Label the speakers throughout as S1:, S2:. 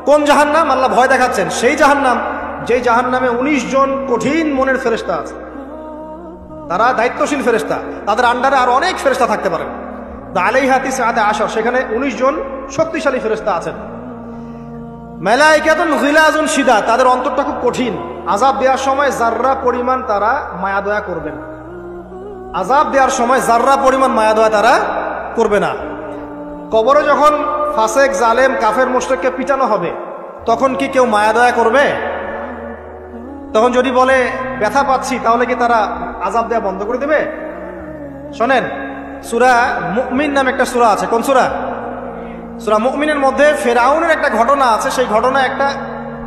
S1: কোন জাহান্নাম? আল্লাহ ভয় দেখাচ্ছেন সেই জাহান্নাম যেই জাহান্নামে 19 জন কঠিন মনের ফেরেশতা আছে, তারা দায়িত্বশীল ফেরেশতা, তাদের আন্ডারে আর অনেক ফেরেশতা থাকতে পারেন। আলাইহা তিসআতা আশর, সেখানে 19 জন শক্তিশালী ফেরেশতা আছেন। মালাইকাতুন গিলাজুন শিদাদ, তাদের অন্তরটা খুব কঠিন। আযাব দেওয়ার সময় যাররা পরিমাণ তারা মায়া দয়া করবে না। আযাব দেওয়ার সময় যাররা পরিমাণ মায়া দয়া তারা করবে না। কবরে যখন ফাসেক, জালেম, কাফের, মুশরিককে পিটানো হবে, তখন কি কেউ মায়া দয়া করবে? তখন যদি বলে ব্যথা পাচ্ছি, তাহলে কি তারা আযাব দেওয়া বন্ধ করে দেবে? শোনেন, সূরা মুমিন নামে একটা সূরা আছে। কোন সূরা? সূরা মুমিনের মধ্যে ফেরাউনের একটা ঘটনা আছে। সেই ঘটনা একটা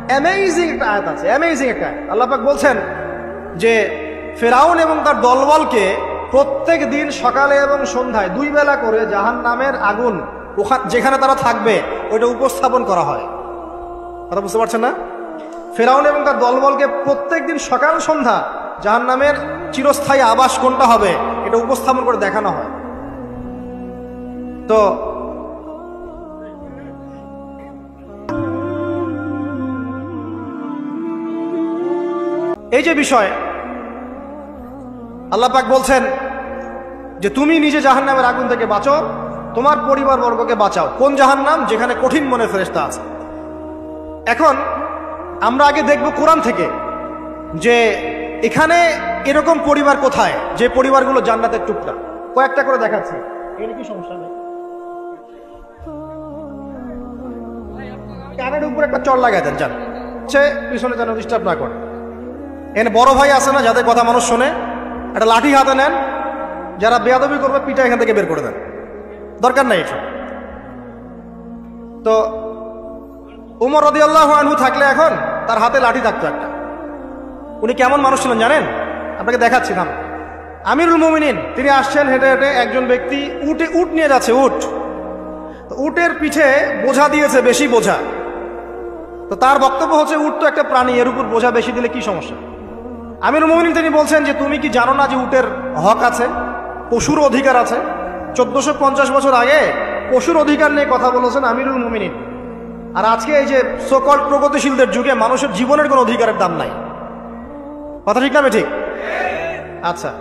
S1: অ্যামেজিং একটা আয়াত আছে, অ্যামেজিং একটা আয়াত। আল্লাহ পাক বলছেন যে ফেরাউন এবং তার দলবলকে প্রত্যেক দিন সকালে এবং সন্ধ্যায় 2 বেলা করে জাহান্নামের আগুন যেখানে তারা থাকবে ওইটা উপস্থাপন করা হয়। কথা বুঝতে পারছেন না? ফেরাউন এবং তার দলবলকে প্রত্যেক দিন সকাল সন্ধ্যা জাহান্নামের চিরস্থায়ী আবাস কোনটা হবে এটা উপস্থাপন করে দেখানো হয়। তো এই যে বিষয়, আল্লাহ পাক বলছেন যে তুমি নিজে জাহান্নামের আগুন থেকে বাঁচো, তোমার পরিবারবর্গকে বাঁচাও। কোন জাহান্নাম? যেখানে কঠিন মনের ফেরেশতা আছে। এখন আমরা আগে দেখব কোরআন থেকে যে এখানে এরকম পরিবার কোথায় যে পরিবারগুলো জান্নাতের টুকরা। কয়েকটা করে দেখাচ্ছি। এর কি সমস্যা নেই? কানের উপর একটা চড় লাগাই দেন, যান সে পিছনে যেন ডিস্টার্ব না করে। এখানে বড় ভাই আছে না, যাদের কথা মানুষ শোনে, একটা লাঠি হাতে নেন, যারা বেয়াদবি করবে পিঠা এখান থেকে বের করে দেন, দরকার নাই এসব। তো উমর রাদিয়াল্লাহু আনহু থাকলে এখন তার হাতে লাঠি থাকতো একটা। উনি কেমন মানুষ ছিলেন জানেন? আপনাকে দেখাচ্ছি না। আমিরুল মুমিনিন তিনি আসছেন হেঁটে হেঁটে, একজন ব্যক্তি উট নিয়ে যাচ্ছে। উটের পিঠে বোঝা দিয়েছে, বেশি বোঝা। তো তার বক্তব্য হচ্ছে উট তো একটা প্রাণী, এর উপর বোঝা বেশি দিলে কি সমস্যা? আমিরুল মুমিনিন তিনি বলছেন যে তুমি কি জানো না যে উটের হক আছে, পশুর অধিকার আছে? 1450 বছর আগে পশুর অধিকার নিয়ে কথা বলেছেন আমিরুল মুমিনিন। আর আজকে এই যে সোকল প্রগতিশীলদের যুগে মানুষের জীবনের কোনো অধিকারের দাম নাই। কথা ঠিক না ঠিক? আচ্ছা,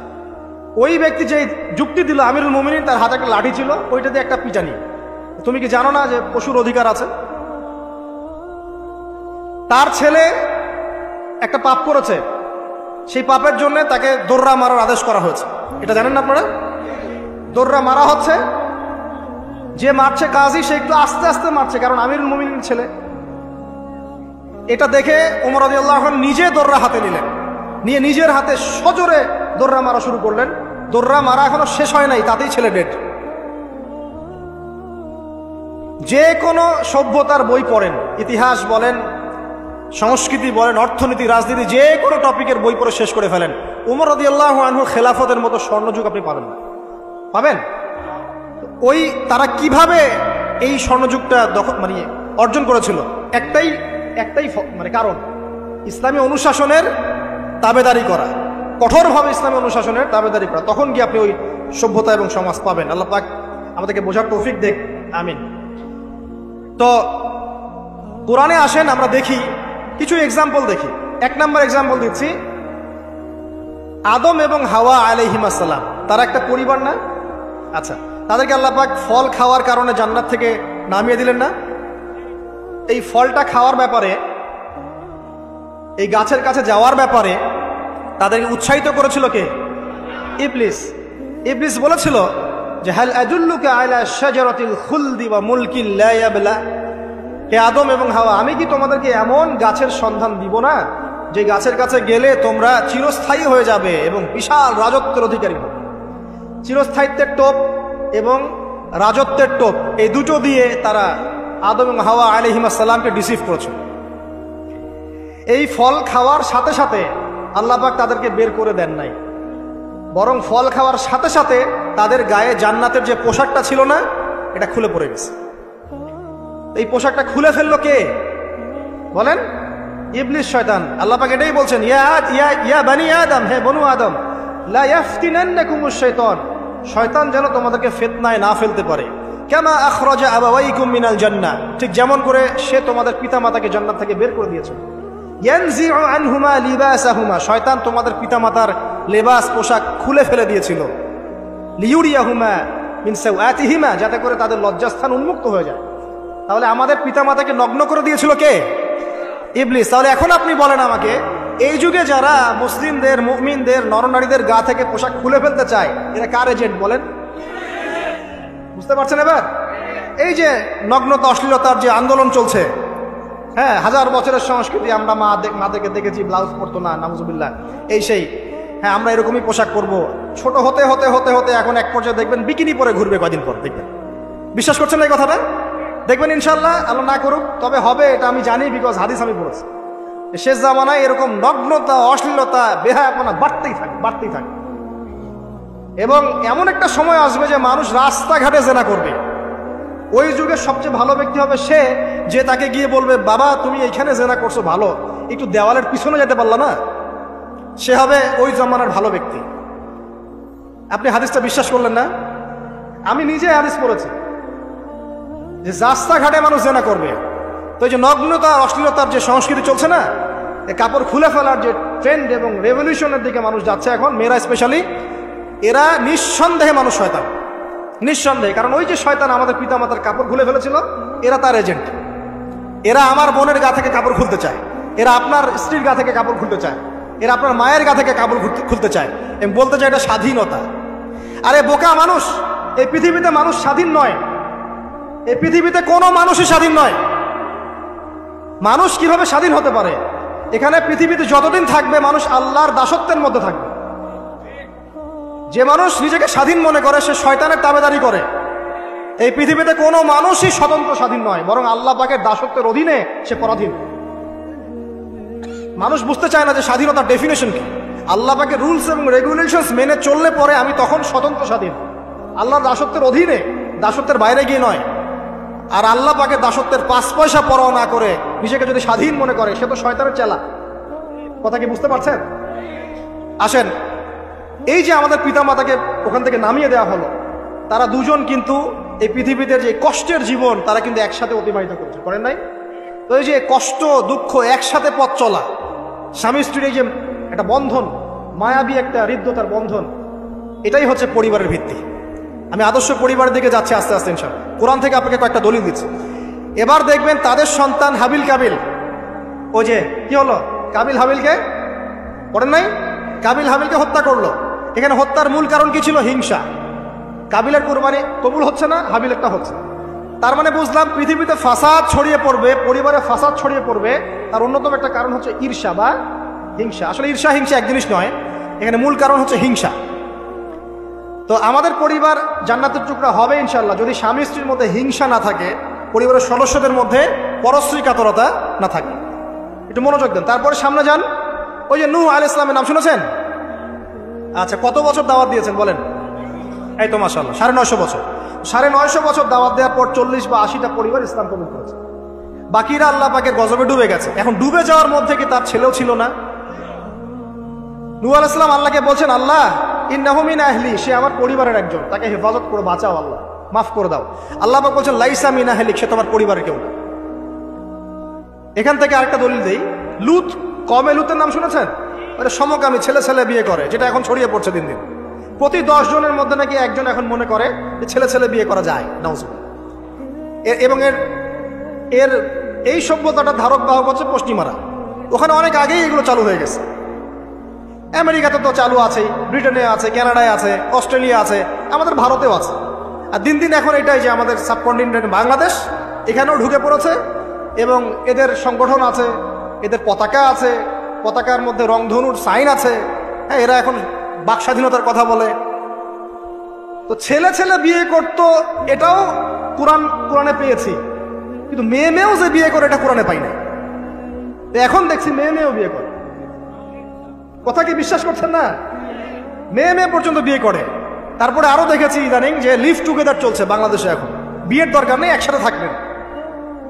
S1: ওই ব্যক্তি যে যুক্তি দিল আমিরুল মুমিনিন, তার হাতে একটা লাঠি ছিল, ওইটা দিয়ে একটা পিটানি। তুমি কি জানো না যে পশুর অধিকার আছে? তার ছেলে একটা পাপ করেছে, সেই পাপের জন্য তাকে দোররা মারার আদেশ করা হয়েছে। এটা জানেন না আপনারা? দোররা মারা হচ্ছে, যে মারছে কাজী সে একটু আস্তে আস্তে মারছে, কারণ আমিরুল মুমিনিন ছেলে। এটা দেখে ওমর রাদিয়াল্লাহু আনহু নিজে দোররা হাতে নিলেন, নিয়ে নিজের হাতে সজোরে দোররা মারা শুরু করলেন। দোররা মারা এখনো শেষ হয় নাই, তাতেই ছেলে ডেড। যে কোনো সভ্যতার বই পড়েন, ইতিহাস বলেন, সংস্কৃতি বলেন, অর্থনীতি, রাজনীতি, যে কোনো টপিকের বই পড়ে শেষ করে ফেলেন, ওমর রাদিয়াল্লাহু আনহু খেলাফতের মতো স্বর্ণযুগ আপনি পাবেন না। পাবেন? ওই তারা কিভাবে এই স্বর্ণযুগটা অর্জন করেছিল? একটাই কারণ, ইসলামী অনুশাসনের তাবেদারি করা, কঠোরভাবে ইসলামী অনুশাসনের তাবেদারি করা। তখন গিয়ে আপনি ওই সভ্যতা এবং সমাজ পাবেন। আল্লাহ পাক আমাদেরকে বোঝার তৌফিক দেখ, আমিন। তো কোরআনে আসেন, আমরা দেখি কিছু এক্সাম্পল দেখি। 1 নম্বর এক্সাম্পল দিচ্ছি, আদম এবং হাওয়া আলাইহিস সালাম, তারা একটা পরিবার না? আচ্ছা, তাদেরকে আল্লাহ পাক ফল খাওয়ার কারণে জান্নাত থেকে নামিয়ে দিলেন না? এই ফলটা খাওয়ার ব্যাপারে, এই গাছের কাছে যাওয়ার ব্যাপারে তাদেরকে উৎসাহিত করেছিল কে? ইবলিস। ইবলিস বলেছিল যে হাল আদুল্লুকা আলা শাজারাতিল খুলদি ওয়া মুলকিন লা ইয়াবলা, হে আদম এবং হাওয়া, আমি কি তোমাদেরকে এমন গাছের সন্ধান দিব না যে গাছের কাছে গেলে তোমরা চিরস্থায়ী হয়ে যাবে এবং বিশাল রাজত্বের অধিকারী হবে? চিরস্থায়িত্বের টোপ এবং রাজত্বের টোপ, এই দুটো দিয়ে তারা আদম এবং হাওয়া আলাইহিস সালামকে ডিসিভ করেছিল। এই ফল খাওয়ার সাথে সাথে আল্লাহ পাক তাদেরকে বের করে দেন নাই, বরং ফল খাওয়ার সাথে সাথে তাদের গায়ে জান্নাতের যে পোশাকটা ছিল না, এটা খুলে পড়ে গেছে। এই পোশাকটা খুলে ফেললো কে বলেন? ইবলিস, শয়তান। আল্লাহ পাক এটাই বলছেন, ইয়া বানি আদম, হে বনু আদম, লা ইয়াফতিনান্নাকুমুশ শাইতান, শয়তান যেন তোমাদেরকে ফিতনায় না ফেলতে পারে। কামা আখরাজা আবাওয়াইকুম মিনাল জান্নাহ, ঠিক যেমন করে সে তোমাদের পিতামাতাকে জান্নাত থেকে বের করে দিয়েছে। ইয়ানজিউ আনহুমা লিবাসাহুমা, শয়তান তোমাদের পিতামাতার লেবাস পোশাক খুলে ফেলে দিয়েছিল। লিউরিয়াহুমা মিন সাওআতিহিমা, যাতে করে তাদের লজ্জাস্থান উন্মুক্ত হয়ে যায়। তাহলে আমাদের পিতামাতাকে নগ্ন করে দিয়েছিল কে? ইবলিস। তাহলে এখন আপনি বলেন আমাকে, এই যুগে যারা মুসলিমদের, মুমিনদের, নরনারীদের গা থেকে পোশাক খুলে ফেলতে চায়, এরা কার এজেন্ট বলেন? বুঝতে পারছেন এবার? এই যে নগ্নতা অশ্লীলতার যে আন্দোলন চলছে, হ্যাঁ, 1000 বছরের সংস্কৃতি, আমরা মাদেরকে দেখেছি ব্লাউজ পরতো না, নাউজুবিল্লাহ, এই সেই, হ্যাঁ আমরা এরকমই পোশাক পরবো। ছোট হতে হতে হতে হতে এখন এক পর্যায়ে দেখবেন বিকিনি পরে ঘুরবে কয়দিন পর, দেখবেন। বিশ্বাস করছেন না এই কথাটা? দেখবেন ইনশাল্লাহ, আল্লাহ না করুক, তবে হবে, এটা আমি জানি, বিকজ হাদিস আমি পড়েছি। শেষ জামানায় এরকম নগ্নতা, অশ্লীলতা, বেহায়াপনা বাড়তেই থাকে। এবং এমন একটা সময় আসবে যে মানুষ রাস্তাঘাটে জেনা করবে। ওই যুগের সবচেয়ে ভালো ব্যক্তি হবে সে, যে তাকে গিয়ে বলবে, বাবা তুমি এইখানে জেনা করছো ভালো, একটু দেওয়ালের পিছনে যেতে পারলা না? সে হবে ওই জামানার ভালো ব্যক্তি। আপনি হাদিসটা বিশ্বাস করলেন না? আমি নিজে হাদিস পড়েছি যে রাস্তাঘাটে মানুষ জেনা করবে। তো এই যে নগ্নতা, অশ্লীলতার যে সংস্কৃতি চলছে না, কাপড় খুলে ফেলার যে ট্রেন্ড এবং রেভলিউশনের দিকে মানুষ যাচ্ছে এখন, মেয়েরা স্পেশালি, এরা নিঃসন্দেহে মানুষ শয়তান, নিঃসন্দেহে। কারণ ওই যে শয়তান আমাদের পিতামাতার কাপড় খুলে ফেলেছিল, এরা তার এজেন্ট। এরা আমার বোনের গা থেকে কাপড় খুলতে চায়, এরা আপনার স্ত্রীর গা থেকে কাপড় খুলতে চায়, এরা আপনার মায়ের গা থেকে কাপড় খুলতে চায়, এবং বলতে চায় এটা স্বাধীনতা। আরে বোকা মানুষ, এই পৃথিবীতে মানুষ স্বাধীন নয়, এই পৃথিবীতে কোনো মানুষই স্বাধীন নয়। মানুষ কিভাবে স্বাধীন হতে পারে? এখানে পৃথিবীতে যতদিন থাকবে মানুষ আল্লাহর দাসত্বের মধ্যে থাকবে। যে মানুষ নিজেকে স্বাধীন মনে করে সে শয়তানের তাবেদারি করে। এই পৃথিবীতে কোনো মানুষই স্বতন্ত্র স্বাধীন নয়, বরং আল্লাহ পাকের দাসত্বের অধীনে সে পরাধীন। মানুষ বুঝতে চায় না যে স্বাধীনতার ডেফিনেশন কি। আল্লাহ পাকের রুলস এবং রেগুলেশনস মেনে চললে পরে আমি তখন স্বতন্ত্র স্বাধীন, আল্লাহর দাসত্বের অধীনে, দাসত্বের বাইরে গিয়ে নয়। আর আল্লাহ পাকের দাসত্বের 5 পয়সা পরোয়া না করে নিজেকে যদি স্বাধীন মনে করে, সে তো শয়তানের চেলা। কথা কি বুঝতে পারছেন? আসেন, এই যে আমাদের পিতামাতাকে ওখান থেকে নামিয়ে দেওয়া হলো, তারা দুজন কিন্তু এই পৃথিবীতে যে কষ্টের জীবন, তারা কিন্তু একসাথে অতিবাহিত করছে, করেন নাই? তো এই যে কষ্ট, দুঃখ, একসাথে পথ চলা, স্বামী স্ত্রীর এই যে একটা বন্ধন, মায়াবী একটা হৃদ্যতার বন্ধন, এটাই হচ্ছে পরিবারের ভিত্তি। আমি আদর্শ পরিবারের দিকে যাচ্ছি আস্তে আস্তে ইনশাআল্লাহ। কোরআন থেকে আপনাকে কয়েকটা দলিল দিচ্ছি। এবার দেখবেন তাদের সন্তান হাবিল কাবিল, ওই যে কি হলো, কাবিল হাবিলকে, পড়েন নাই? কাবিল হাবিলকে হত্যা করলো। এখানে হত্যার মূল কারণ কি ছিল? হিংসা। কাবিলের কোরবানি কবুল হচ্ছে না, হাবিলেরটা হচ্ছে। তার মানে বুঝলাম পৃথিবীতে ফাসাদ ছড়িয়ে পড়বে, পরিবারে ফাসাদ ছড়িয়ে পড়বে, তার অন্যতম একটা কারণ হচ্ছে ঈর্ষা বা হিংসা। আসলে ঈর্ষা হিংসা এক জিনিস নয়, এখানে মূল কারণ হচ্ছে হিংসা। তো আমাদের পরিবার জান্নাতের টুকরা হবে ইনশাল্লাহ যদি স্বামী স্ত্রীর মধ্যে হিংসা না থাকে, পরিবারের সদস্যদের মধ্যে পরশ্রী কাতরতা না থাকে। একটু মনোযোগ দেন। তারপরে সামনে যান। ওই যে নূহ আলাইহিস সালামের নাম শুনেছেন? আচ্ছা, কত বছর দাওয়াত দিয়েছেন বলেন? এই তো মাশাআল্লাহ 950 বছর। 950 বছর দাওয়াত দেওয়ার পর 40 বা 80টা পরিবার ইসলাম কবুল করেছে। বাকিরা আল্লাহ পাকের গজবে ডুবে গেছে। এখন ডুবে যাওয়ার মধ্যে কি তার ছেলেও ছিল না? নূহ আলাইহিস সালাম আল্লাহকে বলছেন, আল্লাহ ইন্নাহু মিন আহলি, সে আমার পরিবারের একজন, তাকে হেফাজত করে বাঁচাও, আল্লাহ মাফ করে দাও। আল্লাহ পাক বলছেন লাইসা মিন আহলিক, সে তোমার পরিবারের কেউ না। এখান থেকে আরেকটা দলিল দেই। লুত, কমে লুতের নাম শুনেছেন? মানে সমকামী, ছেলে ছেলে বিয়ে করে, যেটা এখন ছড়িয়ে পড়ছে দিন দিন। প্রতি 10 জনের মধ্যে নাকি একজন এখন মনে করে যে ছেলে ছেলে বিয়ে করা যায়। নাউজুবিল্লাহ। এবং এর এই সভ্যতাটা ধারক বাহক হচ্ছে পশ্চিমারা। ওখানে অনেক আগেই এগুলো চালু হয়ে গেছে। আমেরিকাতে তো চালু আছে, ব্রিটেনে আছে, কানাডায় আছে, অস্ট্রেলিয়া আছে, আমাদের ভারতেও আছে। আর দিন দিন এখন এটাই যে আমাদের সাবকন্টিনেন্ট বাংলাদেশ, এখানেও ঢুকে পড়েছে। এবং এদের সংগঠন আছে, এদের পতাকা আছে, পতাকার মধ্যে রংধনুর সাইন আছে। হ্যাঁ, এরা এখন বাক স্বাধীনতার কথা বলে। তো ছেলে ছেলে বিয়ে করতো, এটাও কোরআনে পেয়েছি, কিন্তু মেয়ে মেয়েও যে বিয়ে করে এটা কোরআনে পাই না। এখন দেখছি মেয়ে মেয়েও বিয়ে করে। কথা কি বিশ্বাস করছেন না? মেয়ে মেয়ে পর্যন্ত বিয়ে করে। তারপরে আরো দেখেছি ইদানিং যে লিভ টুগেদার চলছে বাংলাদেশে। এখন বিয়ের দরকার নেই, একসাথে থাকবেন,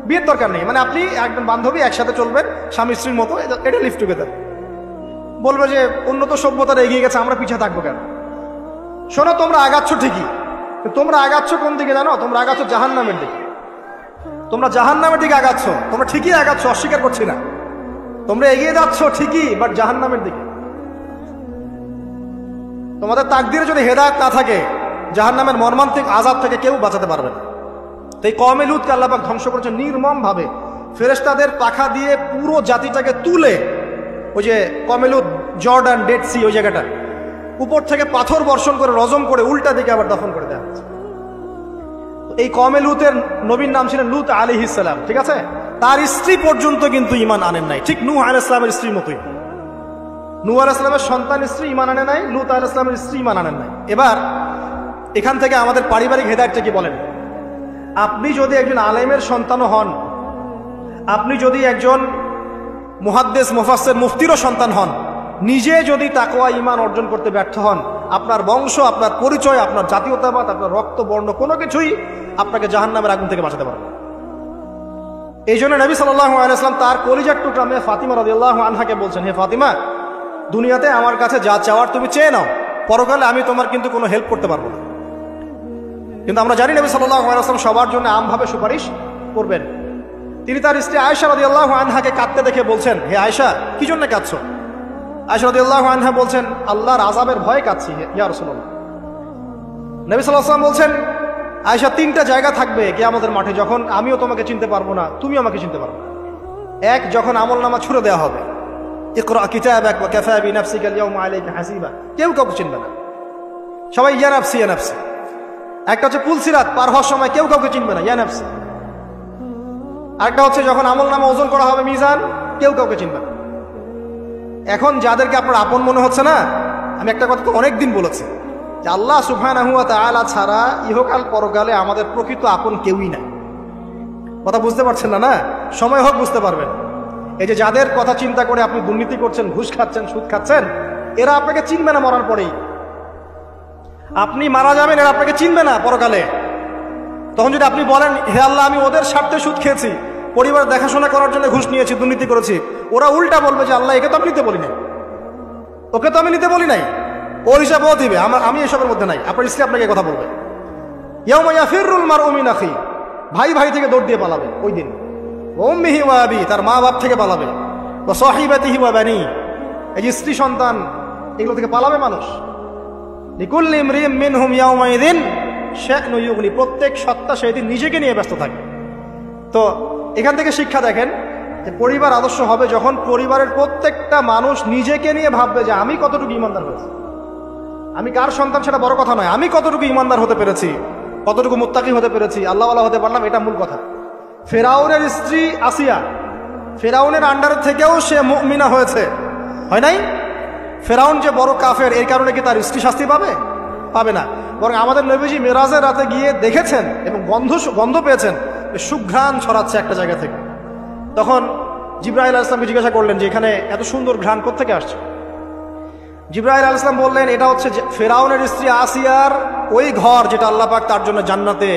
S1: বিয়ের দরকার নেই। মানে আপনি একজন বান্ধবী একসাথে চলবেন স্বামী স্ত্রীর মতো, এটা লিভ টুগেদার। বলবে যে উন্নত সভ্যতার এগিয়ে গেছে, আমরা পিছিয়ে থাকবো কেন? শোনো, তোমরা আগাচ্ছ ঠিকই, তোমরা আগাচ্ছ কোন দিকে জানো? তোমরা আগাচ্ছ জাহান্নামের দিকে। তোমরা জাহান্নামের দিকে আগাচ্ছ। তোমরা ঠিকই আগাচ্ছ, অস্বীকার করছি না। তোমরা এগিয়ে যাচ্ছ ঠিকই, বাট জাহান্নামের দিকে। তোমাদের তাকদীরে যদি হেদায়েত না থাকে, জাহান্নামের মর্মান্তিক আযাব থেকে কেউ বাঁচাতে পারবে না। তো এই কওমে লূতকে আল্লাহ পাক ধ্বংস করেছেন নির্মম ভাবে। ফেরেশতাদের পাখা দিয়ে পুরো জাতিটাকে তুলে, ওই যে কওমে লূত জর্ডান ডেড সি ওই জায়গাটা, উপর থেকে পাথর বর্ষণ করে রজম করে উল্টা দিকে আবার দফন করে দেওয়া হচ্ছে। এই কওমে লূতের নবীর নাম ছিলেন লূত আলাইহিস সালাম, ঠিক আছে? তার স্ত্রী পর্যন্ত কিন্তু ঈমান আনেন নাই, ঠিক নূহ আলাইহিস সালামের স্ত্রীর মতোই। নূহ আলাইহিস সালামের সন্তান স্ত্রী ঈমান আনে নাই, লূত আলাইহিস সালামের স্ত্রী ঈমান আনেন নাই। এবার এখান থেকে আমাদের পারিবারিক হেদায়েতটা কি বলেন? আপনি যদি একজন আলেমের সন্তানও হন, আপনি যদি একজন মুহাদ্দিস মুফাসসির মুফতিরও সন্তান হন, নিজে যদি তাকওয়া ঈমান অর্জন করতে ব্যর্থ হন, আপনার বংশ, আপনার পরিচয়, আপনার জাতীয়তাবাদ, আপনার রক্ত বর্ণ কোনো কিছুই আপনাকে জাহান্নামের আগুন থেকে বাঁচাতে পারবে না। এই জন্য নবী সাল্লাল্লাহু আলাইহি ওয়াসাল্লাম তার কলিজার টুকরা মেয়ে ফাতিমা রাদিয়াল্লাহু আনহাকে বলছেন, হে ফাতিমা, দুনিয়াতে আমার কাছে যা চাওয়ার তুমি চেয়ে নাও, পরকালে আমি তোমার কিন্তু কোনো হেল্প করতে পারবো না। কিন্তু আমরা জানি নবী সাল্লাল্লাহু আলাইহি ওয়াসাল্লাম সবার জন্য আমভাবে সুপারিশ করবেন। তিনি তার স্ত্রী আয়েশা রাদিয়াল্লাহু আনহাকে কাঁদতে দেখে বলছেন, হে আয়েশা, কি জন্য কাঁদছো? আয়েশা রাদিয়াল্লাহু আনহা বলছেন, আল্লাহর আযাবের ভয়ে কাঁদছি ইয়া রাসূলুল্লাহ। নবী সাল্লাল্লাহু আলাইহি ওয়াসাল্লাম বলছেন, আয়েশা, তিনটা জায়গা থাকবে কিয়ামতের মাঠে যখন আমিও তোমাকে চিনতে পারবো না, তুমিও আমাকে চিনতে পারবে না। এক, যখন আমলনামা ছুড়ে দেওয়া হবে, ইকরা কিতাবাক ওয়া কাফা বিনাফসিকা আল-ইয়াওমা আলাইকা হাসিবা, কেউ কাউকে চিনবে না, সবাই ইয়া নাফসি ইয়া নাফসি। একটা হচ্ছে পুলসিরাত পার হওয়ার সময় কেউ কাউকে চিনবে না, ইয়া নাফসি। আরেকটা হচ্ছে যখন আমলনামা ওজন করা হবে মিজান, কেউ কাউকে চিনবে না। এখন যাদেরকে আপনার আপন মনে হচ্ছে না, আমি একটা কথা তো অনেকদিন বলেছি যে আল্লাহ সুবহানাহু ওয়া তাআলা ছাড়া ইহকাল পরকালে আমাদের প্রকৃত আপন কেউই নাই। কথা বুঝতে পারছেন না? না, সময় হোক বুঝতে পারবেন। এই যে যাদের কথা চিন্তা করে আপনি দুর্নীতি করছেন, ঘুষ খাচ্ছেন, সুদ খাচ্ছেন, এরা আপনাকে চিনবে না মরার পরেই। আপনি মারা যাবেন, এরা আপনাকে চিনবে না পরকালে। তখন যদি আপনি বলেন, হে আল্লাহ, আমি ওদের স্বার্থে সুদ খেয়েছি, পরিবার দেখাশোনা করার জন্য ঘুষ নিয়েছি, দুর্নীতি করেছি, ওরা উল্টা বলবে যে আল্লাহ, একে তো আমি নিতে বলি নাই, ওকে তো আমি নিতে বলি নাই, ওর হিসাব ও দিবে, আমি এসবের মধ্যে নাই। আপনার স্ত্রী আপনাকে কথা বলবে, ইয়াউমা ইয়াফিরুল মারউ মিন আখি, ভাই ভাই থেকে দৌড় দিয়ে পালাবে ওই দিন। ওয়া উম্মিহি ওয়া আবি, তার মা বাপ থেকে পালাবে। ওয়া সাহিবাতিহি ওয়া বানি, এই যে স্ত্রী সন্তান, এগুলো থেকে পালাবে মানুষ। লিকুল্লি ইমরিইম মিনহুম ইয়াউমাইযিন শা'নু ইউগনি, প্রত্যেক সত্তা সেই দিন নিজেকে নিয়ে ব্যস্ত থাকে। তো এখান থেকে শিক্ষা দেখেন যে পরিবার আদর্শ হবে যখন পরিবারের প্রত্যেকটা মানুষ নিজেকে নিয়ে ভাববে যে আমি কতটুকু ইমানদার হয়েছি। আমি কার সন্তান সেটা বড় কথা নয়, আমি কতটুকু ইমানদার হতে পেরেছি, কতটুকু মুত্তাকি হতে পেরেছি, আল্লাহওয়ালা হতে পারলাম, এটা মূল কথা। ফেরাউনের স্ত্রী আসিয়া, ফেরাউনের আন্ডারে থেকেও সে মুমিনা হয়েছে, হয় নাই? ফেরাউন যে বড় কাফের, এই কারণে কি তার স্ত্রী শাস্তি পাবে? পাবে না। বরং আমাদের নবীজি মেরাজের রাতে গিয়ে দেখেছেন এবং গন্ধ পেয়েছেন, সুঘ্রাণ ছড়াচ্ছে একটা জায়গা থেকে। তখন জিবরাইল আলাইহিস সালামকে জিজ্ঞাসা করলেন যে এখানে এত সুন্দর ঘ্রাণ কোত্থেকে আসছে? জিবরাইল আলাইহিস সালাম বললেন, এটা হচ্ছে ফেরাউনের স্ত্রী আসিয়ার ওই ঘর যেটা আল্লাহ পাক তার জন্য জান্নাতে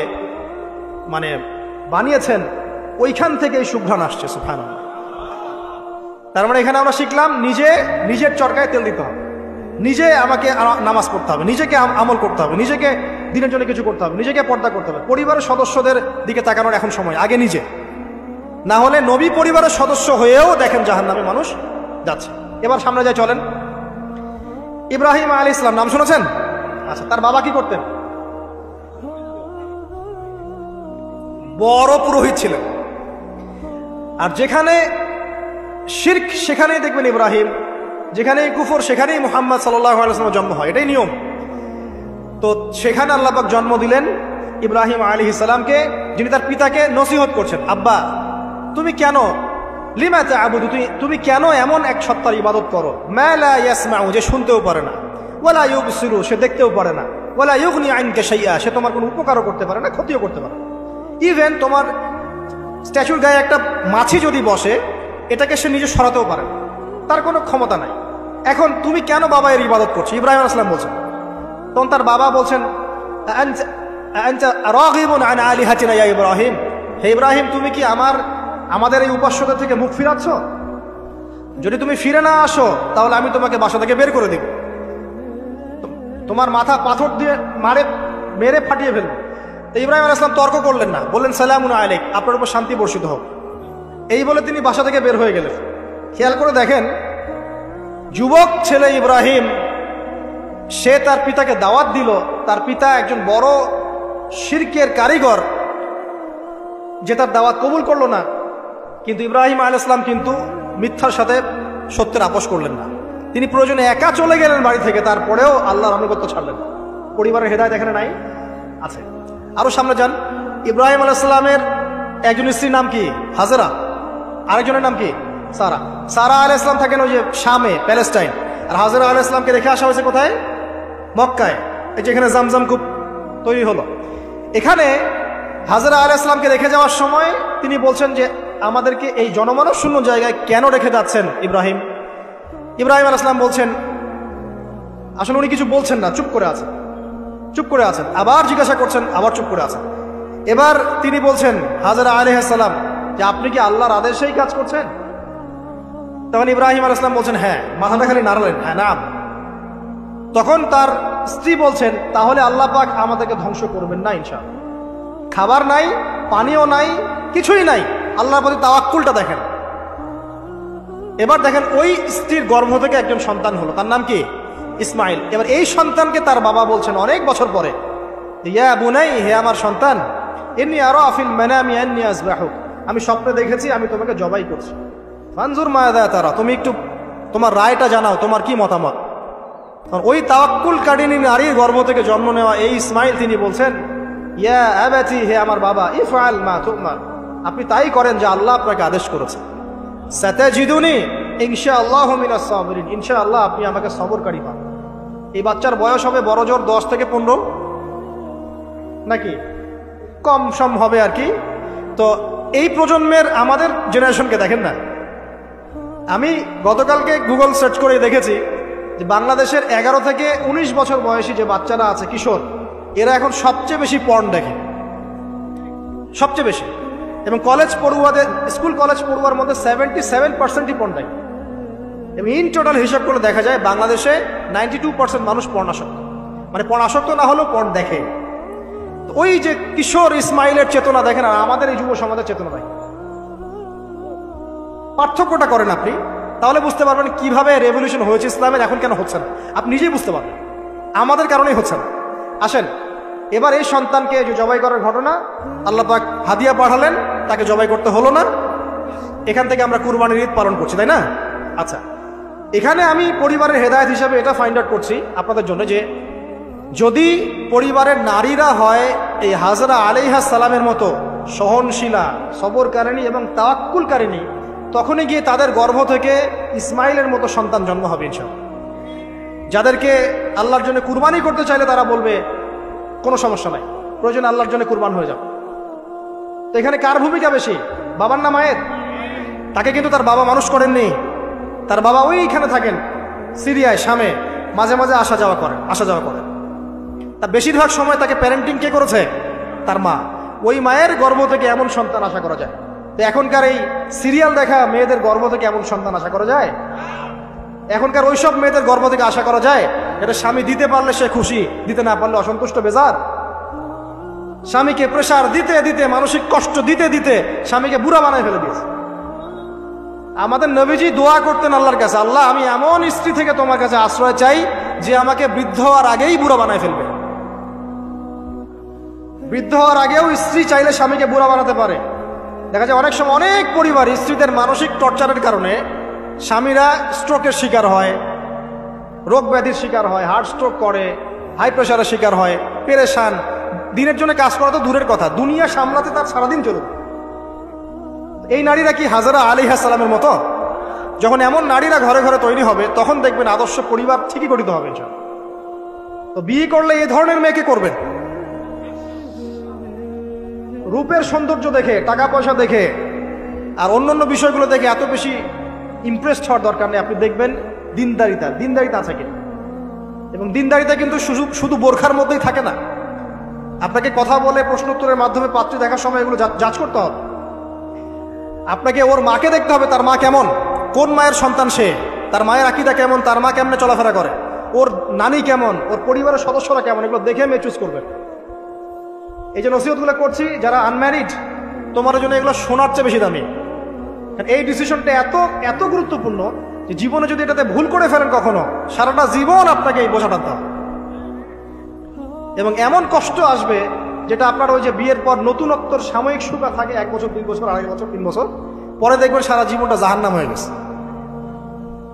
S1: মানে বানিয়েছেন, ওইখান থেকে এই সুঘ্রাণ আসছে। সুবহানাল্লাহ। তার মানে এখানে আমরা শিখলাম নিজের চরকায় তেল দিতে হবে, নিজে আমাকে নামাজ পড়তে হবে, নিজেকে আমল করতে হবে, নিজেকে দিনের জন্য কিছু করতে হবে, নিজেকে পর্দা করতে হবে। পরিবারের সদস্যদের দিকে তাকানোর এখন সময়, আগে নিজে। না হলে নবী পরিবারের সদস্য হয়েও দেখেন জাহান্নামে মানুষ যাচ্ছে। এবার সামনে যায় চলেন। ইব্রাহিম আলাইহিস সালাম নাম শুনেছেন? আচ্ছা, তার বাবা কি করতেন? বড় পুরোহিত ছিলেন। আর যেখানে শিরক সেখানেই দেখবেন ইব্রাহিম, যেখানেই কুফর সেখানেই মুহাম্মদ সাল্লাল্লাহু আলাইহি ওয়াসাল্লামের জন্ম হয়, এটাই নিয়ম। তো সেখানে আল্লাহ পাক জন্ম দিলেন ইব্রাহিম আলাইহিস সালামকে, যিনি তার পিতাকে নসিহত করছেন, আব্বা তুমি কেন লিমা তা'বুদু, তুমি কেন এমন এক সত্তার ইবাদত করো, মা লা ইয়াসমাউ, যে শুনতেও পারে না, ওয়ালা ইউবসিরু, সে দেখতেও পারে না, ওয়ালা ইউগনি আনকা শাইআ, সে তোমার কোনো উপকারও করতে পারে না, ক্ষতিও করতে পারে না। ইভেন তোমার স্ট্যাচুর গায়ে একটা মাছি যদি বসে, এটাকে সে নিজে সরাতেও পারে না, তার কোনো ক্ষমতা নাই। এখন তুমি কেন বাবা এর ইবাদত করছো? ইব্রাহিম আলাইহিস সালাম বলছেন। তখন তার বাবা বলছেন, আনতা রাগিবুন আন আলিহাতিনা ইয়া ইব্রাহিম, হে ইব্রাহিম, তুমি কি আমাদের এই উপাস্যদের থেকে মুখ ফিরাচ্ছ? যদি তুমি ফিরে না আসো তাহলে আমি তোমাকে বাসা থেকে বের করে দেব। তোমার মাথা পাথর দিয়ে মেরে ফাটিয়ে ফেলবে। তো ইব্রাহিম আলাইহিস সালাম তর্ক করলেন না, বললেন সালামুন আলাইক, আপনার উপর শান্তি বর্ষিত হোক। এই বলে তিনি বাসা থেকে বের হয়ে গেলেন। খেয়াল করে দেখেন, যুবক ছেলে ইব্রাহিম, সে তার পিতাকে দাওয়াত দিল। তার পিতা একজন বড় শিরকের কারিগর, যে তার দাওয়াত কবুল করলো না। কিন্তু ইব্রাহিম আলাইহিস সালাম কিন্তু মিথ্যার সাথে সত্যের আপোষ করলেন না। তিনি প্রয়োজনে একা চলে গেলেন বাড়ি থেকে, তারপরেও আল্লাহর আনুগত্য ছাড়লেন। পরিবারের হেদায়েত এখানে নাই, আছে। আরো সামনে যান, ইব্রাহিম আলাইহিস সালামের একজন স্ত্রীর নাম কি? হাজেরা। আরেকজনের নাম কি? সারা। সারা আলাইহিস সালাম থাকেন ওই যে শামে, প্যালেস্টাইন। আর হাজেরা আলাইহিস সালামকে রেখে আসা হয়েছে কোথায়? মক্কায়। এই যে এখানে জামজাম কূপ তৈরি হলো, এখানে হাজেরা আলাইহিস সালামকে রেখে যাওয়ার সময় তিনি বলছেন যে আমাদেরকে এই জনমানব শূন্য জায়গায় কেন রেখে যাচ্ছেন ইব্রাহিম? ইব্রাহিম আলাইহিস সালাম বলছেন, আসলে উনি কিছু বলছেন না, চুপ করে আছেন, চুপ করে আছেন। আবার জিজ্ঞাসা করছেন, আবার চুপ করে আছেন। এবার তিনি বলছেন হাজেরা আলাইহিস সালাম যে আপনি কি আল্লাহর আদেশেই কাজ করছেন? তখন ইব্রাহিম আলাইহিস সালাম বলছেন হ্যাঁ। মাথাটা খালি নাড়ালেন, হ্যাঁ নাম। তখন তার স্ত্রী বলছেন, তাহলে আল্লাহ পাক আমাদেরকে ধ্বংস করবেন না ইনশাআল্লাহ। খাবার নাই, পানিও নাই, কিছুই নাই, আল্লাহর প্রতি তাওয়াক্কুলটা দেখেন। এবার দেখেন, ওই স্ত্রীর গর্ভ থেকে একজন সন্তান হলো, তার নাম কি? ইসমাইল। এবার এই সন্তানকে তার বাবা বলছেন অনেক বছর পরে, ইয়া বুনাই, হে আমার সন্তান, ইন্নী আরা ফিল মানামি আন্নী আযবাহুক, আমি স্বপ্নে দেখেছি আমি তোমাকে জবাই করছি। ফানজুর মাযা তারা, তুমি একটু তোমার রায়টা জানাও, তোমার কি মতামত? ওই তাওয়াক্কুল কারিনী নারীর গর্ভ থেকে জন্ম নেওয়া এই ইসমাইল, তিনি বলছেন, ইয়া আবাতি, হে আমার বাবা, ইফআল মা তুমার, আপনি তাই করেন যা আল্লাহ আপনাকে আদেশ করেছে। সাতাজিদুনি ইনশাআল্লাহু মিনাস সাবিরিন, ইনশাআল্লাহ আপনি আমাকে সবরকারী পাবেন। এই বাচ্চার বয়স হবে বড় জোর 10 থেকে 15, নাকি কম সম হবে আর কি। তো এই প্রজন্মের আমাদের জেনারেশনকে দেখেন না, আমি গতকালকে গুগল সার্চ করে দেখেছি যে বাংলাদেশের 11 থেকে 19 বছর বয়সী যে বাচ্চারা আছে, কিশোর, এরা এখন সবচেয়ে বেশি পর্ন দেখে, সবচেয়ে বেশি। এবং কলেজ পড়ুয়াদের, স্কুল কলেজ পড়ুয়ার মধ্যে 77%ই পর্ন দেখে। এবং ইন টোটাল হিসাব করে দেখা যায় বাংলাদেশে 92% মানুষ পর্নাসক্ত, মানে পর্নাসক্ত না হলেও পর্ন দেখে। ওই যে কিশোর ইসমাইলের চেতনা দেখেন, আর আমাদের এই যুব সমাজের চেতনা দেখেন, পার্থক্যটা করেন আপনি, তাহলে বুঝতে পারবেন কিভাবে রেভলিউশন হয়েছে ইসলামের, এখন কেন হচ্ছে না আপনি নিজেই বুঝতে পারবেন। আমাদের কারণেই হচ্ছে না। আসেন, এবার এই সন্তানকে যে জবাই করার ঘটনা, আল্লাহ পাক হাদিয়া পাঠালেন, তাকে জবাই করতে হলো না। এখান থেকে আমরা কুরবানির ঈদ পালন করছি, তাই না? আচ্ছা, এখানে আমি পরিবারের হেদায়েত হিসাবে এটা ফাইন্ড আউট করছি আপনাদের জন্য, যে যদি পরিবারের নারীরা হয় এই হাজরা আলাইহিস সালামের মতো সহনশীলা, সবরকারিণী এবং তাওয়াক্কুলকারিণী, তখনই গিয়ে তাদের গর্ভ থেকে ইসমাইলের মতো সন্তান জন্ম হবে ইনশাআল্লাহ। যাদেরকে আল্লাহর জন্য কুরবানি করতে চাইলে তারা বলবে কোনো সমস্যা নাই, প্রয়োজন আল্লাহর জন্য কুরবান হয়ে যাবে। তো এখানে কার ভূমিকা বেশি, বাবার না মায়ের? তাকে কিন্তু তার বাবা মানুষ করেননি, তার বাবা ওইখানে থাকেন সিরিয়ায়, শামে, মাঝে মাঝে আসা যাওয়া করেন। তার বেশিরভাগ সময় তাকে প্যারেন্টিং কে করেছে? তার মা। ওই মায়ের গর্ভ থেকে এমন সন্তান আশা করা যায়? তো এখনকার এই সিরিয়াল দেখা মেয়েদের গর্ভ থেকে এমন সন্তান আশা করা যায়? এখনকার ওইসব মেয়েদের গর্ভ থেকে আশা করা যায় এটা স্বামী দিতে পারলে সে খুশি, দিতে না পারলে অসন্তুষ্ট, বেজার। স্বামীকে প্রেসার দিতে দিতে, মানসিক কষ্ট দিতে দিতে স্বামীকে বুড়া বানায় ফেলে দিয়েছে। আমাদের নবীজি দোয়া করতেন আল্লাহর কাছে, আল্লাহ আমি এমন স্ত্রী থেকে তোমার কাছে আশ্রয় চাই যে আমাকে বৃদ্ধ হওয়ার আগেই বুড়া বানায় ফেলবে। বৃদ্ধ হওয়ার আগেও স্ত্রী চাইলে স্বামীকে বুড়া বানাতে পারে। দেখা যায় অনেক সময় অনেক পরিবার স্ত্রীদের মানসিক টর্চারের কারণে স্বামীরা স্ট্রোকের শিকার হয়, রোগ ব্যাধির শিকার হয়, হার্ট স্ট্রোক করে, হাই প্রেশারের শিকার হয়, পেরেশান। দিনের জন্য কাজ করা তো দূরের কথা, দুনিয়া সামলাতে তার সারাদিন চলবে। এই নারীরা কি হাজরা আলাইহিস সালামের মতো? যখন এমন নারীরা ঘরে ঘরে তৈরি হবে, তখন দেখবেন আদর্শ পরিবার ঠিকই গঠিত হবে। তো বিয়ে করলে এই ধরনের মেয়েকে করবেন। রূপের সৌন্দর্য দেখে, টাকা পয়সা দেখে আর অন্যান্য বিষয়গুলো দেখে এত বেশি ইমপ্রেসড হওয়ার দরকার নেই। আপনি দেখবেন দিনদারিতা আছে কিনা। এবং দিনদারিতা কিন্তু শুধু বোরখার মধ্যেই থাকে না। আপনাকে কথা বলে প্রশ্ন উত্তরের মাধ্যমে পাত্রী দেখার সময় এগুলো যাচ করতে হবে। আপনাকে ওর মাকে দেখতে হবে, তার মা কেমন, কোন মায়ের সন্তান সে, তার মায়ের আকীদা কেমন, তার মা কেমনে চলাফেরা করে, ওর নানি কেমন, ওর পরিবারের সদস্যরা কেমন, এগুলো দেখে মেয়ে চুজ করবেন। এই যে নসিহতগুলো করছি, যারা আনম্যারিড তোমার জন্য এগুলো শোনার চেয়ে বেশি দামি। এই ডিসিশনটা এত এত গুরুত্বপূর্ণ যে জীবনে যদি এটাতে ভুল করে ফেলেন কখনো, সারাটা জীবন আপনাকে এই বোঝা টানতে হবে। এবং এমন কষ্ট আসবে যেটা আপনার ওই যে বিয়ের পর নতুনত্বর সাময়িক সুখা থাকে 1 বছর 2 বছর 2.5 বছর 3 বছর, পরে দেখবেন সারা জীবনটা জাহান্নাম হয়ে গেছে।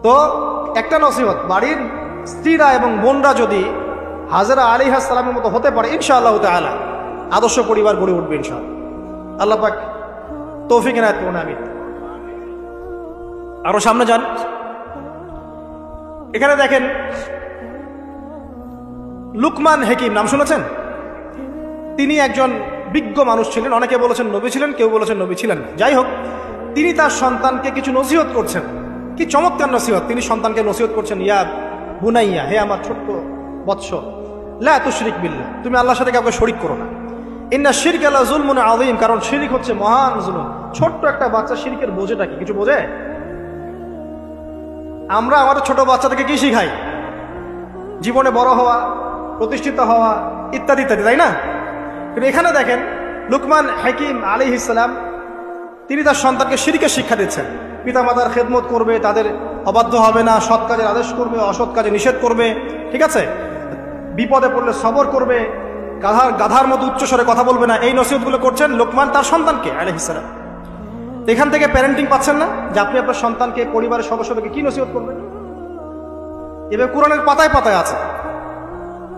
S1: তো একটা নসিহত, বাড়ির স্ত্রীরা এবং বোনরা যদি হাজরা আলাইহিস সালামের মতো হতে পারে, ইনশাআল্লাহ তাআলা আদর্শ পরিবার গড়ে উঠবে ইনশাআল্লাহ। আল্লাহ পাক তৌফিক এনায়েত করুন, আমিন। আরো সামনে যান, এখানে দেখেন লুকমান হাকিম, নাম শুনেছেন? তিনি একজন বিজ্ঞ মানুষ ছিলেন। অনেকে বলেছেন নবী ছিলেন, কেউ বলেছেন নবী ছিলেন না। যাই হোক, তিনি তার সন্তানকে কিছু নসিহত করছেন। কি চমৎকার নসিহত! তিনি সন্তানকে নসিহত করছেন, ইয়া বুনাইয়া, হে আমার ছোট্ট বৎস, লা তুশরিক বিল্লাহ, তুমি আল্লাহর সাথে কাউকে শরীক করো না। ইন্না শিরকা লা যুলমুন আযীম, কারণ শিরক হচ্ছে মহান জুলুম। ছোট্ট একটা বাচ্চা শিরকের বোঝেটা কি কিছু বোঝে? আমরা আমাদের ছোট বাচ্চা থেকে কি শিখাই? জীবনে বড় হওয়া, প্রতিষ্ঠিত হওয়া, ইত্যাদি ইত্যাদি, তাই না? কিন্তু এখানে দেখেন লুকমান হাকিম আলাইহিস সালাম, তিনি তার সন্তানকে শিরকের শিক্ষা দিচ্ছেন। পিতামাতার খেদমত করবে, তাদের অবাধ্য হবে না, সৎ কাজের আদেশ করবে, অসৎ কাজে নিষেধ করবে, ঠিক আছে? বিপদে পড়লে সবর করবে, গাধার মতো উচ্চস্বরে কথা বলবে না। এই নসিহতগুলো করছেন লোকমান তার সন্তানকে আলাইহিস সালাম। এখান থেকে প্যারেন্টিং পাচ্ছেন না যে আপনি আপনার সন্তানকে, পরিবারের সদস্যদেরকে কি নসিহত করবেন? এবার কোরআনের পাতায় পাতায় আছে।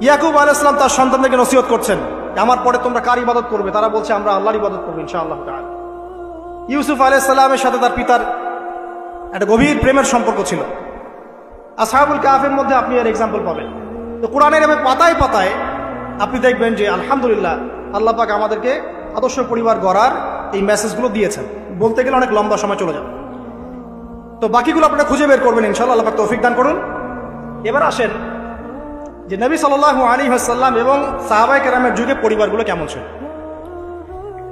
S1: ইয়াকুব আলাইহিস সালাম তার সন্তানদেরকে নসিহত করছেন, আমার পরে তোমরা কার ইবাদত করবে? তারা বলছে আমরা আল্লাহর ইবাদত করবো ইনশাআল্লাহ তাআলা। ইউসুফ আলাইহিস সালামের সাথে তার পিতার একটা গভীর প্রেমের সম্পর্ক ছিল। আসহাবুল কাহফের মধ্যে আপনি এর এক্সাম্পল পাবেন। তো কোরআনের এভাবে পাতায় পাতায় আপনি দেখবেন যে আলহামদুলিল্লাহ আল্লাহ পাক আমাদেরকে আদর্শ পরিবার গড়ার এই মেসেজগুলো দিয়েছেন। বলতে গেলে অনেক লম্বা সময় চলে যাবে, তো বাকিগুলো আপনারা খুঁজে বের করবেন ইনশাআল্লাহ। আল্লাহ পাক তৌফিক দান করুন। এবার আসেন যে নবী সাল্লাল্লাহু আলাইহি ওয়াসাল্লাম এবং সাহাবায়ে কেরামের যুগে পরিবারগুলো কেমন ছিল।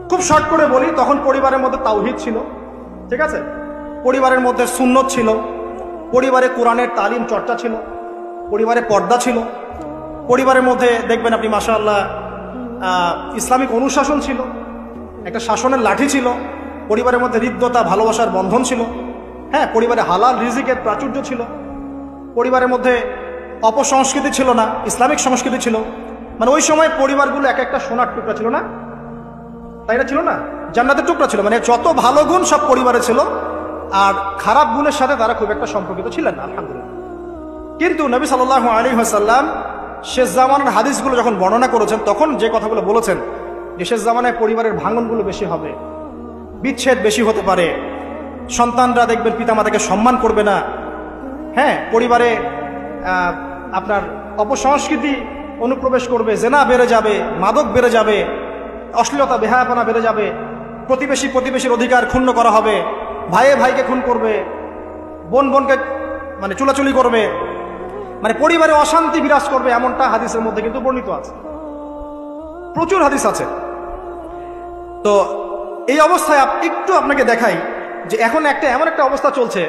S1: খুব শর্ট করে বলি, তখন পরিবারের মধ্যে তাওহীদ ছিল, ঠিক আছে? পরিবারের মধ্যে সুন্নত ছিল, পরিবারে কোরআনের তালিম চর্চা ছিল, পরিবারে পর্দা ছিল, পরিবারের মধ্যে দেখবেন আপনি মাশাআল্লাহ ইসলামিক অনুশাসন ছিল, একটা শাসনের লাঠি ছিল, পরিবারের মধ্যে হৃদ্যতা ভালোবাসার বন্ধন ছিল, হ্যাঁ, পরিবারে হালাল রিজিকের প্রাচুর্য ছিল, পরিবারের মধ্যে অপসংস্কৃতি ছিল না, ইসলামিক সংস্কৃতি ছিল। মানে ওই সময় পরিবারগুলো এক একটা সোনার টুকরা ছিল না, তাই না? ছিল না, জান্নাতের টুকরা ছিল। মানে যত ভালো গুণ সব পরিবারে ছিল, আর খারাপ গুণের সাথে তারা খুব একটা সম্পর্কিত ছিলেন না, আলহামদুলিল্লাহ। কিন্তু নবী সাল্লাল্লাহু আলাইহি ওয়াসাল্লাম শেষ জামানার হাদিসগুলো যখন বর্ণনা করেছেন, তখন যে কথাগুলো বলেছেন যে শেষ জামানায় পরিবারের ভাঙনগুলো বেশি হবে, বিচ্ছেদ বেশি হতে পারে, সন্তানরা দেখবেন পিতামাতাকে সম্মান করবে না, হ্যাঁ, পরিবারে আপনার অপসংস্কৃতি অনুপ্রবেশ করবে, জেনা বেড়ে যাবে, মাদক বেড়ে যাবে, অশ্লীলতা বেহায়াপনা বেড়ে যাবে, প্রতিবেশীর অধিকার ক্ষুণ্ণ করা হবে, ভাইয়ে ভাইকে খুন করবে, বোন বোনকে মানে চুলাচুলি করবে, মানে পরিবারে অশান্তি বিরাজ করবে, এমনটা হাদিসের মধ্যে কিন্তু বর্ণিত আছে, প্রচুর হাদিস আছে। তো এই অবস্থায় একটু আপনাকে দেখাই যে এখন এমন একটা অবস্থা চলছে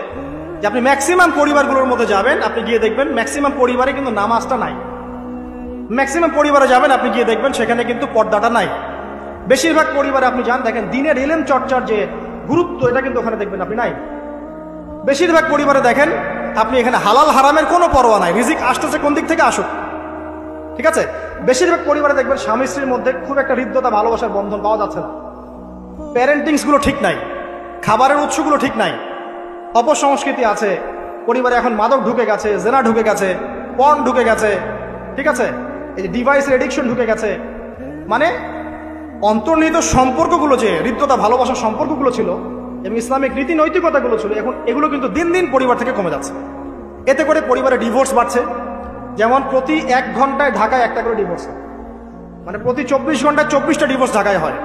S1: যে আপনি ম্যাক্সিমাম পরিবারগুলোর মধ্যে যাবেন, আপনি গিয়ে দেখবেন ম্যাক্সিমাম পরিবারে কিন্তু নামাজটা নাই। ম্যাক্সিমাম পরিবারে যাবেন, আপনি গিয়ে দেখবেন সেখানে কিন্তু পর্দাটা নাই। বেশিরভাগ পরিবারে আপনি যান, দেখেন দিনের ইলম চর্চার যে গুরুত্ব, এটা কিন্তু ওখানে দেখবেন আপনি নাই। বেশিরভাগ পরিবারে দেখেন আপনি এখানে হালাল হারামের কোনো পরোয়া নাই, রিজিক আসতেছে কোন দিক থেকে আসুক, ঠিক আছে? বেশিরভাগ পরিবারে দেখবেন স্বামী স্ত্রীর মধ্যে খুব একটা হৃদ্যতা ভালোবাসার বন্ধন পাওয়া যাচ্ছে না, প্যারেন্টিংসগুলো ঠিক নাই, খাবারের উৎসগুলো ঠিক নাই, অপসংস্কৃতি আছে পরিবারে, এখন মাদক ঢুকে গেছে, জেনা ঢুকে গেছে, পর্ন ঢুকে গেছে, ঠিক আছে? এই যে ডিভাইসের এডিকশন ঢুকে গেছে। মানে অন্তর্নিহিত সম্পর্কগুলো, যে হৃদ্যতা ভালোবাসার সম্পর্কগুলো ছিল এবং ইসলামিক নীতি নৈতিকতাগুলো ছিল, এখন এগুলো কিন্তু দিন দিন পরিবার থেকে কমে যাচ্ছে। এতে করে পরিবারে ডিভোর্স বাড়ছে। যেমন প্রতি 1 ঘন্টায় ঢাকায় একটা করে ডিভোর্স হয়, মানে প্রতি 24 ঘন্টায় 24টা ডিভোর্স ঢাকায় হয়।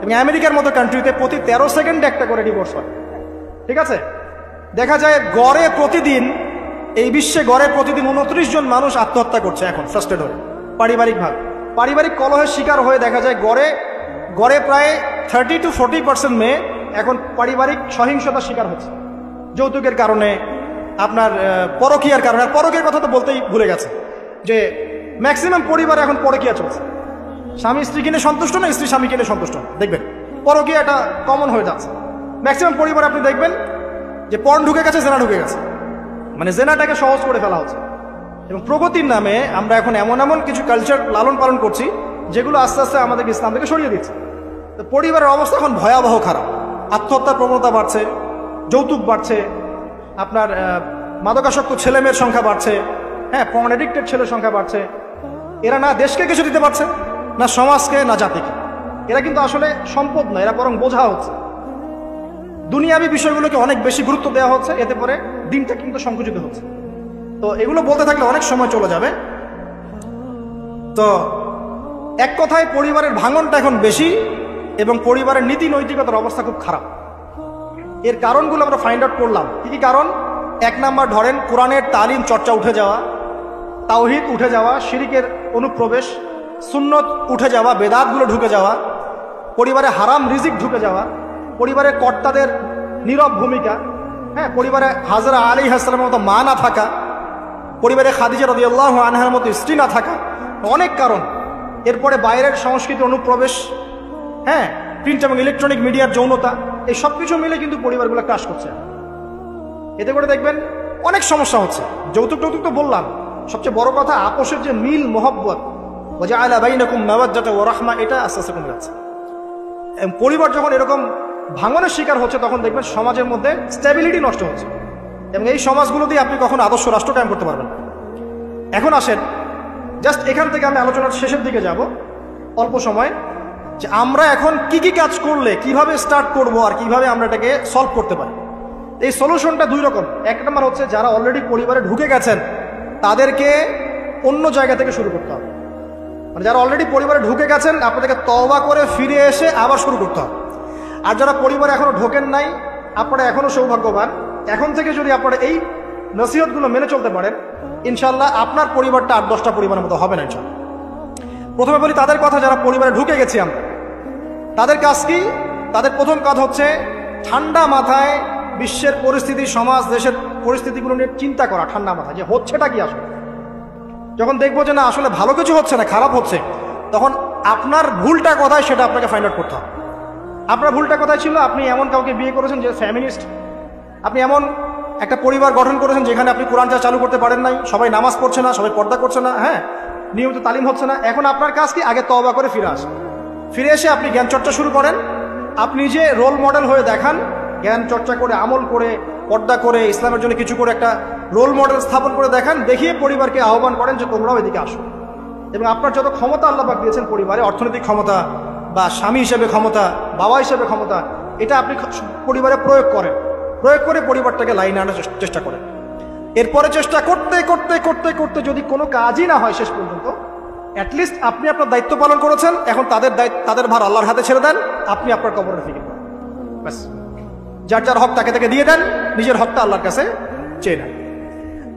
S1: এবং আমেরিকার মতো কান্ট্রিতে প্রতি 13 সেকেন্ডে একটা করে ডিভোর্স হয়, ঠিক আছে? দেখা যায় গড়ে প্রতিদিন, এই বিশ্বে গড়ে প্রতিদিন 29 জন মানুষ আত্মহত্যা করছে এখন ফ্রাস্ট্রেট হয়ে, পারিবারিক কলহের শিকার হয়ে। দেখা যায় গড়ে প্রায় 30 to 40% মেয়ে এখন পারিবারিক সহিংসতার শিকার হচ্ছে, যৌতুকের কারণে, আপনার পরকীয়ার কারণে। আর পরকীয়ার কথা তো বলতেই ভুলে গেছে যে ম্যাক্সিমাম পরিবারে এখন পরকীয়া চলছে। স্বামী স্ত্রী কিনে সন্তুষ্ট না, স্ত্রী স্বামী কিনে সন্তুষ্ট না। দেখবেন পরকীয়া এটা কমন হয়ে যাচ্ছে ম্যাক্সিমাম পরিবারে। আপনি দেখবেন যে পর্ন ঢুকে গেছে, জেনা ঢুকে গেছে, মানে জেনাটাকে সহজ করে ফেলা হচ্ছে। এবং প্রগতির নামে আমরা এখন এমন এমন কিছু কালচার লালন পালন করছি যেগুলো আস্তে আস্তে আমাদেরকে ইসলাম থেকে সরিয়ে দিচ্ছে। তো পরিবারের অবস্থা এখন ভয়াবহ খারাপ। আত্মহত্যার প্রবণতা বাড়ছে, যৌতুক বাড়ছে, আপনার মাদকাসক্ত ছেলে মেয়ের সংখ্যা বাড়ছে, হ্যাঁ, পর্ন এডিক্টেড ছেলের সংখ্যা বাড়ছে। এরা না দেশকে কিছু দিতে পারছে, না সমাজকে, না জাতিকে। এরা কিন্তু আসলে সম্পদ নয়, এরা বরং বোঝা হচ্ছে। দুনিয়াবী বিষয়গুলোকে অনেক বেশি গুরুত্ব দেওয়া হচ্ছে, এতে করে দিনটা কিন্তু সংকুচিত হচ্ছে। তো এগুলো বলতে থাকলে অনেক সময় চলে যাবে। তো এক কথায় পরিবারের ভাঙনটা এখন বেশি এবং পরিবারের নীতি নৈতিকতার অবস্থা খুব খারাপ। এর কারণগুলো আমরা ফাইন্ড আউট করলাম। কি কি কারণ? এক নাম্বার ধরেন কোরআনের তালিম চর্চা উঠে যাওয়া, তাওহীদ উঠে যাওয়া, শিরিকের অনুপ্রবেশ, সুন্নত উঠে যাওয়া, বেদাতগুলো ঢুকে যাওয়া, পরিবারে হারাম রিজিক ঢুকে যাওয়া, পরিবারের কর্তাদের নীরব ভূমিকা, হ্যাঁ, পরিবারে হাজরা আলাইহিস সালামের মতো মা না থাকা, পরিবারে খাদিজা রাদিয়াল্লাহু আনহার মতো স্ত্রী না থাকা, অনেক কারণ। এরপরে বাইরের সংস্কৃতির অনুপ্রবেশ, হ্যাঁ, প্রিন্ট এবং ইলেকট্রনিক মিডিয়ার যৌনতা, এই সব কিছু মিলে কিন্তু পরিবারগুলো ক্রাশ করছে। এতে করে দেখবেন অনেক সমস্যা হচ্ছে। যৌতুক টৌতুক তো বললাম, সবচেয়ে বড় কথা আপোষের যে মিল মোহব্বত, ওয়াজআলা বাইনাকুম মাওয়াদ্দাতা ওয়া রাহমা, এটা আস্তে আস্তে কমে যাচ্ছে। পরিবার যখন এরকম ভাঙনের শিকার হচ্ছে তখন দেখবেন সমাজের মধ্যে স্ট্যাবিলিটি নষ্ট হচ্ছে এবং এই সমাজগুলো দিয়ে আপনি কখনো আদর্শ রাষ্ট্র কায়েম করতে পারবেন না। এখন আসেন, জাস্ট এখান থেকে আমি আলোচনার শেষের দিকে যাব অল্প সময়, যে আমরা এখন কি কি কাজ করলে কিভাবে স্টার্ট করব আর কিভাবে আমরা এটাকে সলভ করতে পারি। এই সলিউশনটা দুই রকম। এক নম্বর হচ্ছে যারা অলরেডি পরিবারে ঢুকে গেছেন তাদেরকে অন্য জায়গা থেকে শুরু করতে হবে। মানে যারা অলরেডি পরিবারে ঢুকে গেছেন আপনাদেরকে তওবা করে ফিরে এসে আবার শুরু করতে হবে। আর যারা পরিবারে এখনো ঢোকেন নাই, আপনারা এখনো সৌভাগ্যবান। এখন থেকে যদি আপনারা এই নসিহতগুলো মেনে চলতে পারেন, ইনশাল্লাহ আপনার পরিবারটা 8-10টা পরিবারের মতো হবে না ইনশাল্লাহ। প্রথমে বলি তাদের কথা, যারা পরিবারে ঢুকে গেছি আমরা, তাদের কাজ কি? তাদের প্রথম কাজ হচ্ছে ঠান্ডা মাথায় বিশ্বের পরিস্থিতি, সমাজ দেশের পরিস্থিতিগুলো নিয়ে চিন্তা করা, ঠান্ডা মাথায় যে হচ্ছেটা কি আসলে। যখন দেখবো যে না আসলে ভালো কিছু হচ্ছে না, খারাপ হচ্ছে, তখন আপনার ভুলটা কোথায় সেটা আপনাকে ফাইন্ড আউট করতে হবে। আপনার ভুলটা কোথায় ছিল? আপনি এমন কাউকে বিয়ে করেছেন যে ফ্যামিনিস্ট, আপনি এমন একটা পরিবার গঠন করেছেন যেখানে আপনি কোরআনটা চালু করতে পারেন নাই, সবাই নামাজ পড়ছে না, সবাই পর্দা করছে না, হ্যাঁ, নিয়মিত তালিম হচ্ছে না। এখন আপনার কাজ কি? আগে তওবা করে ফিরে আসেন। ফিরে এসে আপনি জ্ঞান চর্চা শুরু করেন। আপনি যে রোল মডেল হয়ে দেখান, জ্ঞান চর্চা করে, আমল করে, পর্দা করে, ইসলামের জন্য কিছু করে একটা রোল মডেল স্থাপন করে দেখান, দেখিয়ে পরিবারকে আহ্বান করেন যে তোমরাও এদিকে আসো। এবং আপনার যত ক্ষমতা আল্লাহ পাক দিয়েছেন পরিবারে, অর্থনৈতিক ক্ষমতা বা স্বামী হিসেবে ক্ষমতা, বাবা হিসেবে ক্ষমতা, এটা আপনি পরিবারে প্রয়োগ করেন। প্রয়োগ করে পরিবারটাকে লাইনে আনার চেষ্টা করেন। এরপরে চেষ্টা করতে করতে করতে করতে যদি কোনো কাজই না হয় শেষ পর্যন্ত, অ্যাটলিস্ট আপনি আপনার দায়িত্ব পালন করেছেন। এখন তাদের ভার আল্লাহর হাতে ছেড়ে দেন, আপনি আপনার কবরের ফিকির করেন। ব্যাস, যার যার হক তাকে তাকে দিয়ে দেন, নিজের হকটা আল্লাহর কাছে চেয়ে নেন।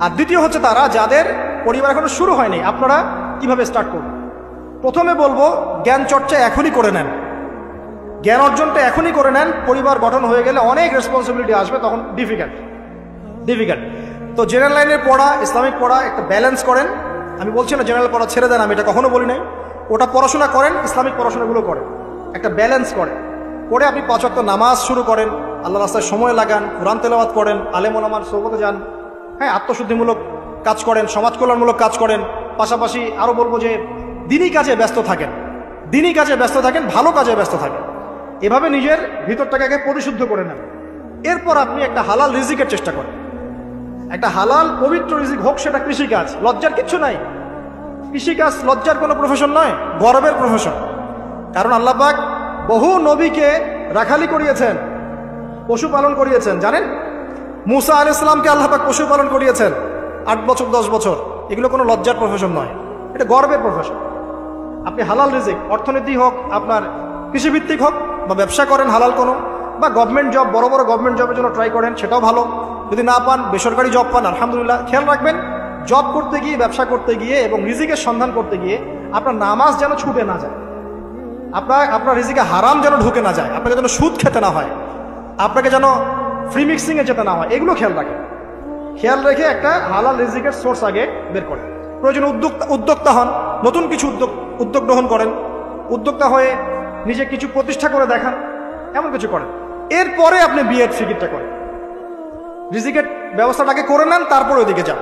S1: আর দ্বিতীয় হচ্ছে তারা যাদের পরিবার এখনো শুরু হয়নি, আপনারা কিভাবে স্টার্ট করবেন? প্রথমে বলবো জ্ঞান চর্চা এখনই করে নেন, জ্ঞান অর্জনটা এখনই করে নেন। পরিবার গঠন হয়ে গেলে অনেক রেসপন্সিবিলিটি আসবে, তখন ডিফিকাল্ট। তো জেনারেল লাইনের পড়া, ইসলামিক পড়া একটা ব্যালেন্স করেন। আমি বলছি না জেনারেল পড়া ছেড়ে দেন, আমি এটা কখনো বলি নাই। ওটা পড়াশোনা করেন, ইসলামিক পড়াশোনাগুলো করেন, একটা ব্যালেন্স করেন। করে আপনি 5 ওয়াক্ত নামাজ শুরু করেন, আল্লাহ রাস্তায় সময় লাগান, কোরআন তেলাওয়াত করেন, আলেম ওলামার সোহবতে যান, হ্যাঁ, আত্মশুদ্ধিমূলক কাজ করেন, সমাজ কল্যাণমূলক কাজ করেন। পাশাপাশি আরও বলবো যে দিনই কাজে ব্যস্ত থাকেন, ভালো কাজে ব্যস্ত থাকেন। এভাবে নিজের ভিতরটাকে আগে পরিশুদ্ধ করে নেন। এরপর আপনি একটা হালাল রিজিকের চেষ্টা করেন, একটা হালাল পবিত্র রিজিক হোক, সেটা কৃষিকাজ। লজ্জার কিচ্ছু নাই, কৃষিকাজ লজ্জার কোনো প্রফেশন নয়, গর্বের প্রফেশন। কারণ আল্লাহ পাক বহু নবীকে রাখালি করিয়েছেন, পশুপালন করিয়েছেন। জানেন, মুসা আলাইহিস সালামকে আল্লাহ পাক পশুপালন করিয়েছেন 8 বছর 10 বছর। এগুলো কোনো লজ্জার প্রফেশন নয়, এটা গর্বের প্রফেশন। আপনি হালাল রিজিক, অর্থনীতি হোক, আপনার কৃষিভিত্তিক হোক, বা ব্যবসা করেন হালাল কোনো, বা গভর্নমেন্ট জব, বড় বড় গভর্নমেন্ট জবের জন্য ট্রাই করেন, সেটাও ভালো। যদি না পান, বেসরকারি জব পান, আলহামদুলিল্লাহ। খেয়াল রাখবেন, জব করতে গিয়ে, ব্যবসা করতে গিয়ে এবং রিজিকের সন্ধান করতে গিয়ে আপনার নামাজ যেন ছুটে না যায়, আপনার রিজিকে হারাম যেন ঢুকে না যায়, আপনাকে যেন সুদ খেতে না হয়, আপনাকে যেন ফ্রি মিক্সিংয়ে যেতে না হয়, এগুলো খেয়াল রাখেন। খেয়াল রেখে একটা হালাল রিজিকের সোর্স আগে বের করেন। প্রয়োজনে উদ্যোক্তা হন, নতুন কিছু উদ্যোগ গ্রহণ করেন। উদ্যোক্তা হয়ে নিজে কিছু প্রতিষ্ঠা করে দেখান, এমন কিছু করেন। এরপরে আপনি বিয়ের ফিকিরটা করেন, রিজিকের ব্যবস্থাটাকে করে নেন, তারপরে ওইদিকে যান।